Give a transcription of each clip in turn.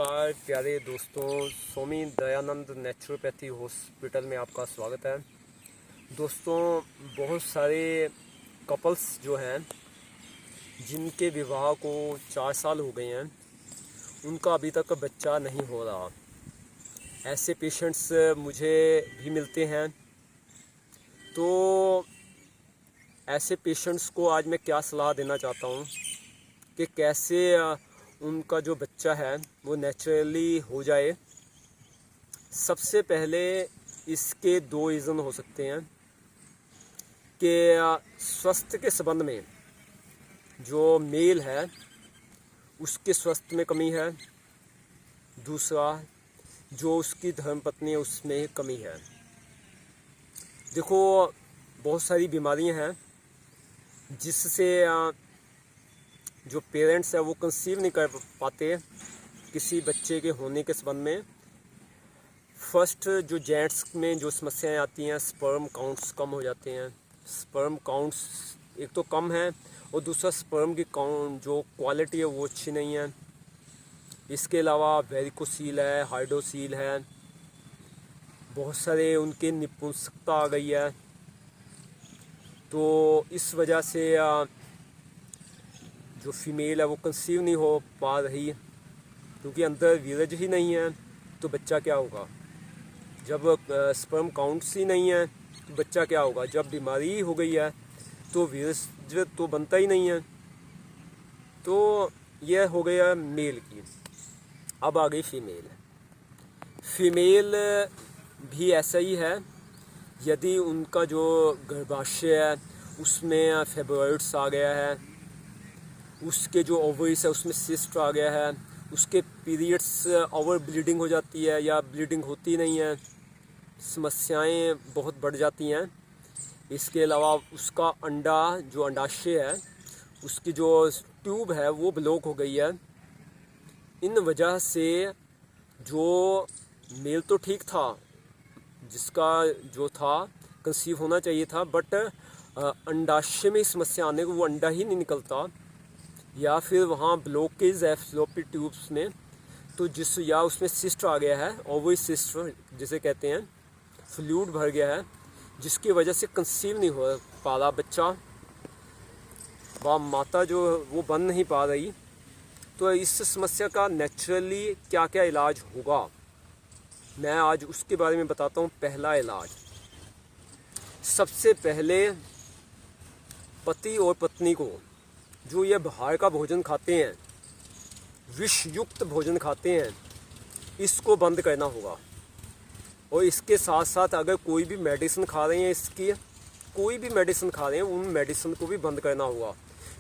नमस्कार प्यारे दोस्तों, स्वामी दयानंद नेचुरोपैथी हॉस्पिटल में आपका स्वागत है। दोस्तों, बहुत सारे कपल्स जो हैं जिनके विवाह को 4 साल हो गए हैं, उनका अभी तक बच्चा नहीं हो रहा। ऐसे पेशेंट्स मुझे भी मिलते हैं। तो ऐसे पेशेंट्स को आज मैं क्या सलाह देना चाहता हूँ कि कैसे उनका जो बच्चा है वो नेचुरली हो जाए। सबसे पहले इसके 2 रीज़न हो सकते हैं कि स्वास्थ्य के संबंध में जो मेल है उसके स्वास्थ्य में कमी है, दूसरा जो उसकी धर्मपत्नी है उसमें कमी है। देखो, बहुत सारी बीमारियां हैं जिससे जो पेरेंट्स है वो कंसीव नहीं कर पाते किसी बच्चे के होने के संबंध में। फर्स्ट, जो जेंट्स में जो समस्याएं आती हैं, स्पर्म काउंट्स कम हो जाते हैं। स्पर्म काउंट्स एक तो कम है और दूसरा स्पर्म की काउंट जो क्वालिटी है वो अच्छी नहीं है। इसके अलावा वेरिकोसील है, हाइड्रोसील है, बहुत सारे उनके निपुंसकता आ गई है। तो इस वजह से जो फीमेल है वो कंसीव नहीं हो पा रही, क्योंकि अंदर वीर्य ही नहीं है तो बच्चा क्या होगा। जब स्पर्म काउंट्स ही नहीं है तो बच्चा क्या होगा। जब बीमारी हो गई है तो वीर्य तो बनता ही नहीं है। तो यह हो गया मेल की। अब आ गई फीमेल। फीमेल भी ऐसा ही है। यदि उनका जो गर्भाशय है उसमें फेब्रॉइड्स आ गया है, उसके जो ओवरीज है उसमें सिस्ट आ गया है, उसके पीरियड्स ओवर ब्लीडिंग हो जाती है या ब्लीडिंग होती नहीं है, समस्याएं बहुत बढ़ जाती हैं। इसके अलावा उसका अंडा जो अंडाशय है उसकी जो ट्यूब है वो ब्लॉक हो गई है। इन वजह से जो मेल तो ठीक था, जिसका जो था कंसीव होना चाहिए था, बट अंडाशय में समस्या आने को वो अंडा ही नहीं निकलता, या फिर वहाँ ब्लॉकेज है फ्लोपी ट्यूब्स में, तो जिस या उसमें सिस्ट आ गया है, ओवरी सिस्ट जिसे कहते हैं, फ्लूइड भर गया है, जिसकी वजह से कंसीव नहीं हो पा रहा बच्चा, वह माता जो वो बन नहीं पा रही। तो इस समस्या का नेचुरली क्या क्या इलाज होगा, मैं आज उसके बारे में बताता हूँ। पहला इलाज, सबसे पहले पति और पत्नी को जो ये बाहर का भोजन खाते हैं, विषयुक्त भोजन खाते हैं, इसको बंद करना होगा। और इसके साथ साथ अगर कोई भी मेडिसिन खा रहे हैं, इसकी कोई भी मेडिसिन खा रहे हैं, उन मेडिसिन को भी बंद करना होगा,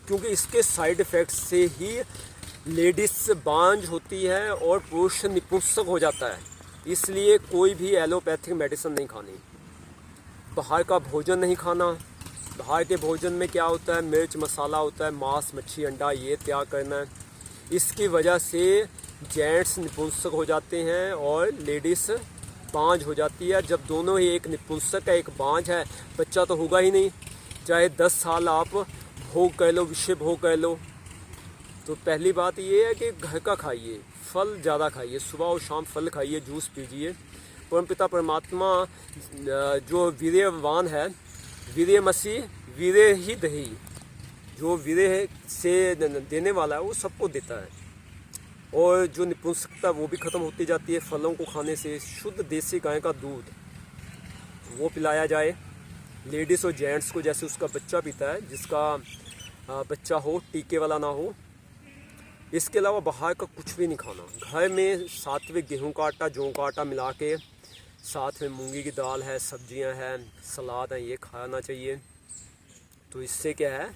क्योंकि इसके साइड इफ़ेक्ट्स से ही लेडीज बांझ होती है और पुरुष निपुंसक हो जाता है। इसलिए कोई भी एलोपैथिक मेडिसिन नहीं खानी, बाहर का भोजन नहीं खाना। बाहर के भोजन में क्या होता है, मिर्च मसाला होता है, मांस मच्छी अंडा ये त्याग करना है। इसकी वजह से जेंट्स निपुंसक हो जाते हैं और लेडीज़ बांझ हो जाती है। जब दोनों ही, एक निपुंसक है एक बांझ है, बच्चा तो होगा ही नहीं, चाहे 10 साल आप भोग कर लो, विषय भोग कर लो। तो पहली बात ये है कि घर का खाइए, फल ज़्यादा खाइए, सुबह और शाम फल खाइए, जूस पीजिए। परमपिता परमात्मा जो वीर्यवान है, वीर्य मसीह वीर्य ही दही, जो वीर्य से देने वाला है वो सबको देता है। और जो निपुंसकता वो भी ख़त्म होती जाती है फलों को खाने से। शुद्ध देसी गाय का दूध वो पिलाया जाए लेडीज़ और जेंट्स को, जैसे उसका बच्चा पीता है, जिसका बच्चा हो, टीके वाला ना हो। इसके अलावा बाहर का कुछ भी नहीं खाना। घर में सात्विक गेहूं का आटा, जौ का आटा मिला के, साथ में मूंगी की दाल है, सब्जियां हैं, सलाद है, ये खाना चाहिए। तो इससे क्या है,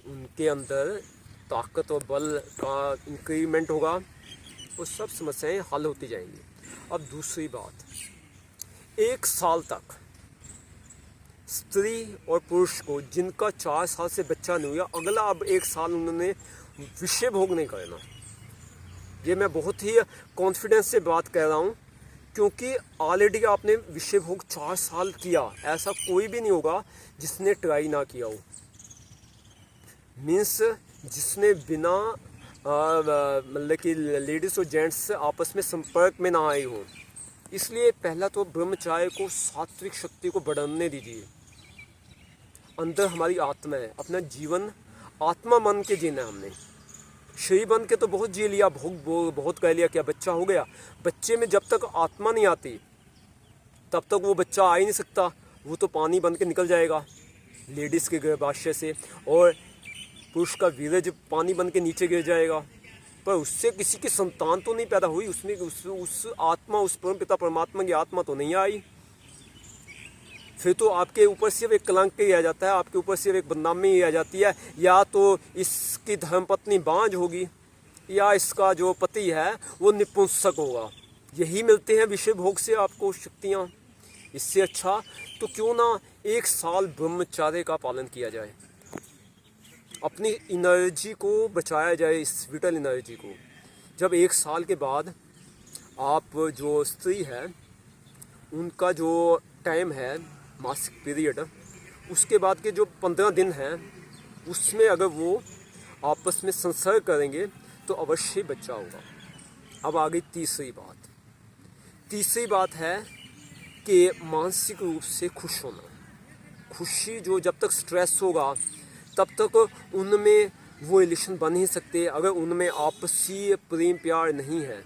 उनके अंदर ताकत और बल का इंक्रीमेंट होगा और सब समस्याएं हल होती जाएंगी। अब दूसरी बात, 1 साल तक स्त्री और पुरुष को जिनका 4 साल से बच्चा नहीं हुआ, अगला अब 1 साल उन्होंने विषय भोग नहीं करना। ये मैं बहुत ही कॉन्फिडेंस से बात कर रहा हूँ, क्योंकि ऑलरेडी आपने विषय भोग 4 साल किया। ऐसा कोई भी नहीं होगा जिसने ट्राई ना किया हो। मीन्स जिसने बिना मतलब कि लेडीज़ और जेंट्स आपस में संपर्क में ना आए हों। इसलिए पहला तो ब्रह्मचार्य को सात्विक शक्ति को बढ़ाने दीजिए। अंदर हमारी आत्मा है, अपना जीवन आत्मा मन के जीना है हमने। शरीर बन के तो बहुत जी लिया, बहुत कह लिया, क्या बच्चा हो गया। बच्चे में जब तक आत्मा नहीं आती तब तक वो बच्चा आ ही नहीं सकता, वो तो पानी बन के निकल जाएगा लेडीज़ के गर्भाशय से, और पुरुष का वीर्य पानी बन के नीचे गिर जाएगा। पर उससे किसी की संतान तो नहीं पैदा हुई, उसमें उस आत्मा, उस परम पिता परमात्मा की आत्मा तो नहीं आई। फिर तो आपके ऊपर सिर्फ एक कलंक ही आ जाता है, आपके ऊपर सिर्फ एक बदनामी ही आ जाती है। या तो इसकी धर्मपत्नी बांझ होगी, या इसका जो पति है वो निपुंसक होगा। यही मिलते हैं विषय भोग से आपको शक्तियाँ। इससे अच्छा तो क्यों ना 1 साल ब्रह्मचार्य का पालन किया जाए, अपनी एनर्जी को बचाया जाए, इस विटल एनर्जी को। जब 1 साल के बाद आप जो स्त्री है उनका जो टाइम है मासिक पीरियड, उसके बाद के जो 15 दिन हैं उसमें अगर वो आपस में संसर्ग करेंगे तो अवश्य बच्चा होगा। अब आ गई तीसरी बात। तीसरी बात है कि मानसिक रूप से खुश होना। खुशी जो जब तक स्ट्रेस होगा तब तक उनमें वो रिलेशन बन ही सकते। अगर उनमें आपसी प्रेम प्यार नहीं है,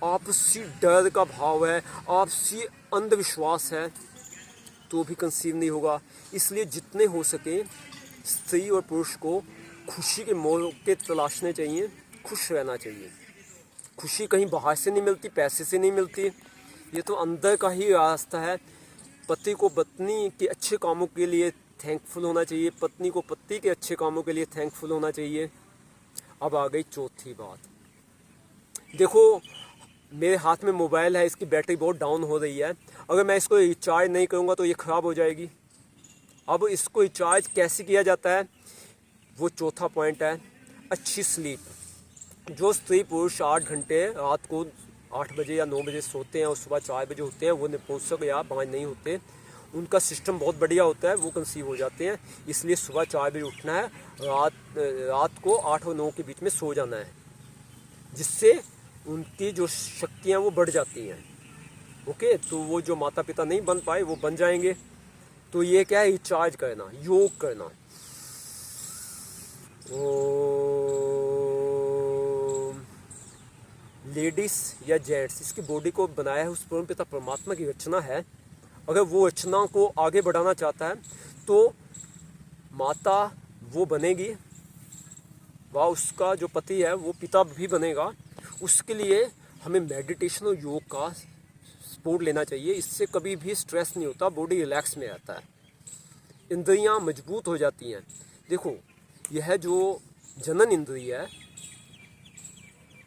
आपसी डर का भाव है, आपसी अंधविश्वास है, तो भी कंसीव नहीं होगा। इसलिए जितने हो सके स्त्री और पुरुष को खुशी के मौके तलाशने चाहिए, खुश रहना चाहिए। खुशी कहीं बाहर से नहीं मिलती, पैसे से नहीं मिलती, ये तो अंदर का ही रास्ता है। पति को पत्नी के अच्छे कामों के लिए थैंकफुल होना चाहिए, पत्नी को पति के अच्छे कामों के लिए थैंकफुल होना चाहिए। अब आ गई चौथी बात। देखो मेरे हाथ में मोबाइल है, इसकी बैटरी बहुत डाउन हो रही है। अगर मैं इसको रिचार्ज नहीं करूँगा तो ये ख़राब हो जाएगी। अब इसको रिचार्ज कैसे किया जाता है, वो चौथा पॉइंट है, अच्छी स्लीप। जो स्त्री पुरुष 8 घंटे रात को 8 बजे या 9 बजे सोते हैं और सुबह 4 बजे होते हैं, वो नपुंसक या बांझ नहीं होते। उनका सिस्टम बहुत बढ़िया होता है, वो कंसीव हो जाते हैं। इसलिए सुबह 4 बजे उठना है, रात को 8 और 9 के बीच में सो जाना है, जिससे उनकी जो शक्तियाँ वो बढ़ जाती हैं। ओके, तो वो जो माता पिता नहीं बन पाए वो बन जाएंगे। तो ये क्या है, रिचार्ज करना, योग करना। लेडीज़ या जेंट्स, इसकी बॉडी को बनाया है उस परम पिता परमात्मा की रचना है। अगर वो रचना को आगे बढ़ाना चाहता है तो माता वो बनेगी, वह उसका जो पति है वो पिता भी बनेगा। उसके लिए हमें मेडिटेशन और योग का सपोर्ट लेना चाहिए। इससे कभी भी स्ट्रेस नहीं होता, बॉडी रिलैक्स में रहता है, इंद्रियां मजबूत हो जाती हैं। देखो यह जो जनन इंद्रिय है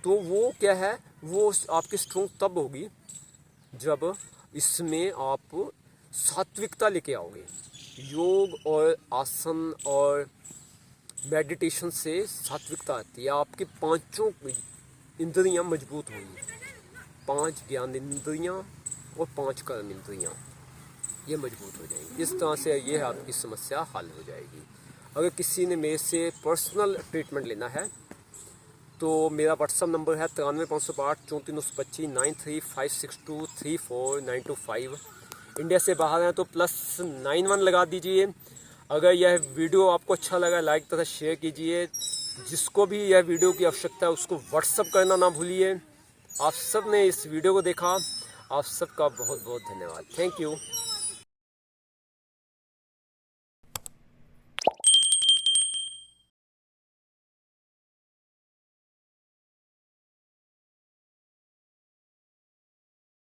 तो वो क्या है, वो आपकी स्ट्रोंग तब होगी जब इसमें आप सात्विकता लेके आओगे। योग और आसन और मेडिटेशन से सात्विकता आती है, आपकी 5 इंद्रियां मजबूत होंगी। 5 ज्ञान इंद्रियां और 5 कर्म इंद्रियां ये मजबूत हो जाएंगी। इस तरह से ये आपकी समस्या हल हो जाएगी। अगर किसी ने मेरे से पर्सनल ट्रीटमेंट लेना है तो मेरा व्हाट्सअप नंबर है 93 508 34 93 562 34 इंडिया से बाहर हैं तो +91 लगा दीजिए। अगर यह वीडियो आपको अच्छा लगा लाइक तथा शेयर कीजिए। जिसको भी यह वीडियो की आवश्यकता है उसको व्हाट्सअप करना ना भूलिए। आप सब ने इस वीडियो को देखा, आप सबका बहुत बहुत धन्यवाद। Thank you.